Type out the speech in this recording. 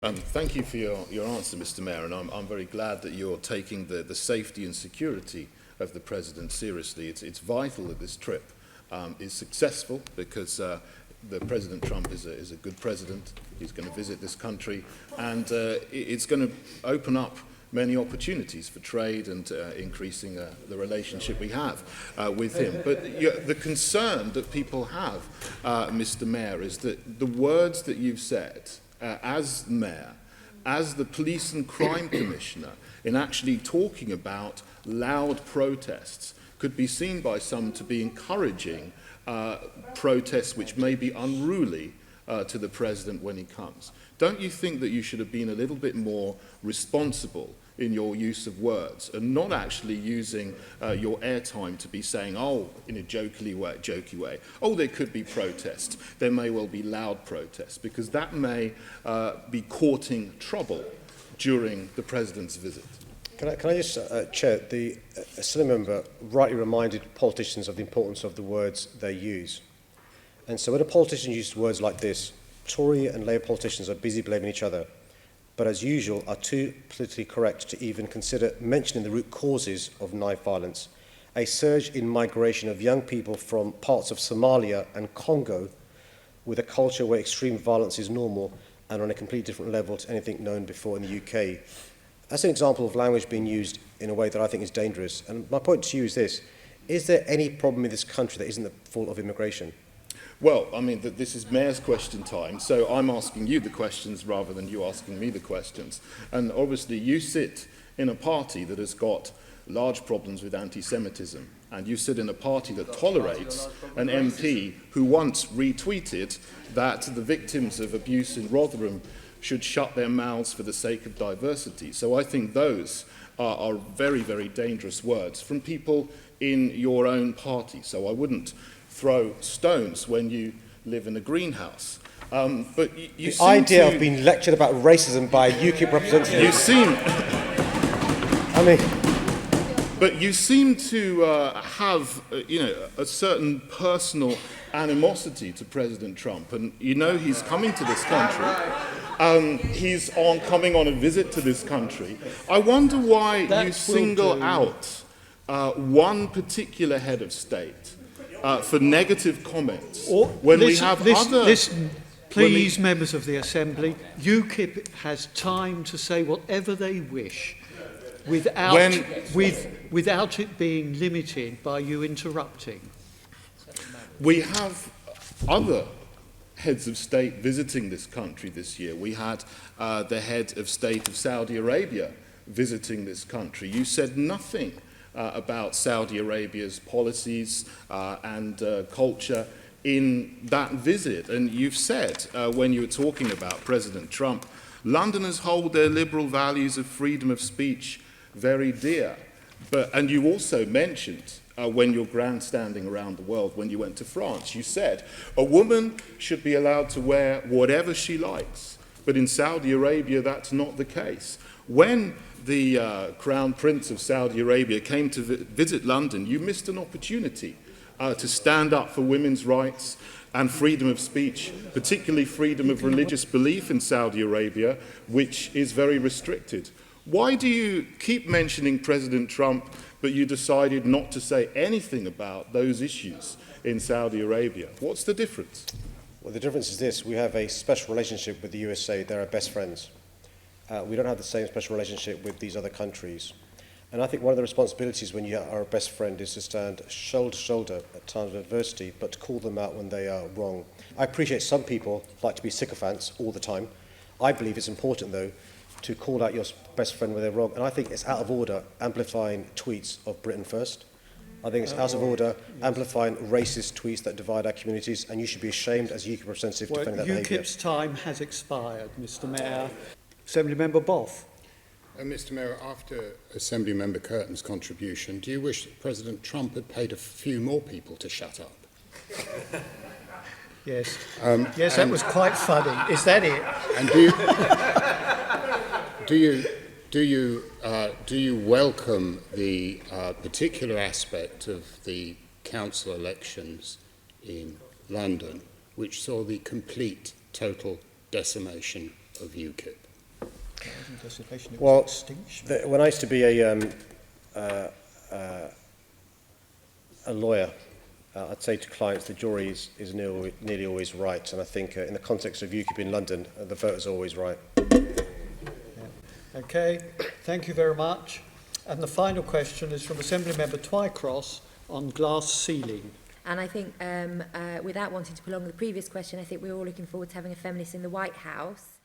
Thank you for your answer, Mr. Mayor, and I'm very glad that you're taking the safety and security of the President seriously. It's vital that this trip is successful because the President Trump is a good president. He's going to visit this country, and it's going to open up many opportunities for trade and increasing the relationship we have with him. But the concern that people have, Mr. Mayor, is that the words that you've said as mayor, as the police and crime commissioner, in actually talking about loud protests, could be seen by some to be encouraging protests which may be unruly to the president when he comes. Don't you think that you should have been a little bit more responsible in your use of words and not actually using your airtime to be saying, oh, in a jokey way, oh, there could be protests, there may well be loud protests, because that may be courting trouble during the president's visit. Can I just, Chair, the Assembly member rightly reminded politicians of the importance of the words they use. And so when a politician uses words like this, Tory and Labour politicians are busy blaming each other, but as usual are too politically correct to even consider mentioning the root causes of knife violence, a surge in migration of young people from parts of Somalia and Congo, with a culture where extreme violence is normal and on a completely different level to anything known before in the UK. That's an example of language being used in a way that I think is dangerous. And my point to you is this: is there any problem in this country that isn't the fault of immigration? Well, I mean, this is Mayor's question time, so I'm asking you the questions rather than you asking me the questions. And obviously you sit in a party that has got large problems with anti-Semitism, and you sit in a party that tolerates an MP who once retweeted that the victims of abuse in Rotherham should shut their mouths for the sake of diversity. So I think those are very, very dangerous words from people in your own party. So I wouldn't throw stones when you live in a greenhouse. But you the idea of being lectured about racism by UKIP representatives. You seem... I mean... But you seem to have, a certain personal animosity to President Trump, and you know he's coming to this country. He's coming on a visit to this country. I wonder why you single out one particular head of state for negative comments when we have other... Listen, please, members of the Assembly, UKIP has time to say whatever they wish without it being limited by you interrupting. We have other heads of state visiting this country this year. We had the head of state of Saudi Arabia visiting this country. You said nothing about Saudi Arabia's policies and culture in that visit. And you've said, when you were talking about President Trump, Londoners hold their liberal values of freedom of speech very dear. And you also mentioned, when you're grandstanding around the world, when you went to France, you said a woman should be allowed to wear whatever she likes. But in Saudi Arabia, that's not the case. When the Crown Prince of Saudi Arabia came to visit London, you missed an opportunity to stand up for women's rights and freedom of speech, particularly freedom of religious belief in Saudi Arabia, which is very restricted. Why do you keep mentioning President Trump, but you decided not to say anything about those issues in Saudi Arabia? What's the difference? Well, the difference is this: we have a special relationship with the USA. They're our best friends. We don't have the same special relationship with these other countries. And I think one of the responsibilities when you are a best friend is to stand shoulder to shoulder at times of adversity, but to call them out when they are wrong. I appreciate some people like to be sycophants all the time. I believe it's important, though, to call out your best friend when they're wrong. And I think it's out of order amplifying tweets of Britain First. I think it's out of order amplifying racist tweets that divide our communities, and you should be ashamed as UKIP representative defending that behaviour. UKIP's time has expired, Mr Mayor. Assemblymember Boff. Mr Mayor, after Assemblymember Kurten's contribution, do you wish that President Trump had paid a few more people to shut up? Yes. Yes, that was quite funny. Is that it? And do you welcome the particular aspect of the council elections in London, which saw the complete, total decimation of UKIP? Well, when I used to be a lawyer, I'd say to clients the jury is nearly always right, and I think in the context of UKIP in London, the vote is always right. Okay, thank you very much. And the final question is from Assembly Member Twycross on glass ceiling. And I think, without wanting to prolong the previous question, I think we're all looking forward to having a feminist in the White House.